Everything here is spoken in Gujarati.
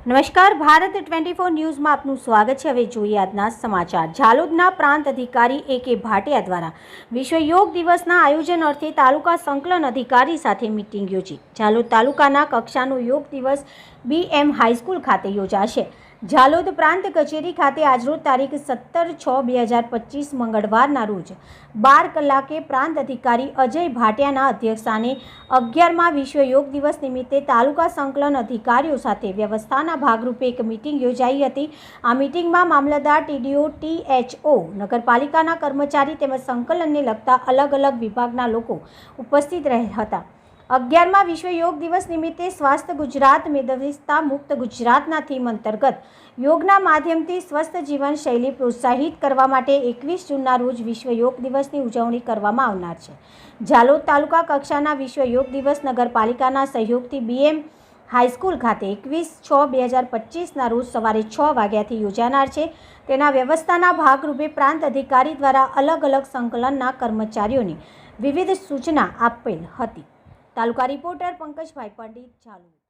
નમસ્કાર, ભારત 24 ન્યૂઝમાં આપનું સ્વાગત છે। હવે જોઈએ આજના સમાચાર। ઝાલોદના પ્રાંત અધિકારી A.K. ભાટિયા દ્વારા વિશ્વ યોગ દિવસના આયોજન અર્થે તાલુકા સંકલન અધિકારી સાથે મીટિંગ યોજી। ઝાલોદ તાલુકાના કક્ષાનો યોગ દિવસ BM હાઈસ્કૂલ ખાતે યોજાશે। ઝાલોદ પ્રાંત કચેરી ખાતે આજરોજ તારીખ 17/6/2025 મંગળવારના રોજ 12 કલાકે પ્રાંત અધિકારી અજય ભાટિયાના અધ્યક્ષસ્થાને 11મા વિશ્વ યોગ દિવસ નિમિત્તે તાલુકા સંકલન અધિકારીઓ સાથે વ્યવસ્થાના ભાગરૂપે એક મીટિંગ યોજાઈ હતી। આ મીટિંગમાં મામલતદાર, TDO, THO, નગરપાલિકાના કર્મચારી તેમજ સંકલનને લગતા અલગ અલગ વિભાગના લોકો ઉપસ્થિત રહ્યા હતા। 11મા વિશ્વ યોગ દિવસ નિમિત્તે સ્વાસ્થ્ય ગુજરાત મેદસ્વીતા મુક્ત ગુજરાતના થીમ અંતર્ગત યોગના માધ્યમથી સ્વસ્થ જીવન શૈલી પ્રોત્સાહિત કરવા માટે 21 જૂનના રોજ વિશ્વ યોગ દિવસની ઉજવણી કરવામાં આવનાર છે। ઝાલોદ તાલુકા કક્ષાના વિશ્વ યોગ દિવસ નગરપાલિકાના સહયોગથી BM હાઈસ્કૂલ ખાતે 21/6/2025ના રોજ સવારે 6 વાગ્યાથી યોજાનાર છે। તેના વ્યવસ્થાના ભાગરૂપે પ્રાંત અધિકારી દ્વારા અલગ અલગ સંકલનના કર્મચારીઓને વિવિધ સૂચના આપેલ હતી। તાલુકા રિપોર્ટર પંકજભાઈ પંડિત, ઝાલોદ।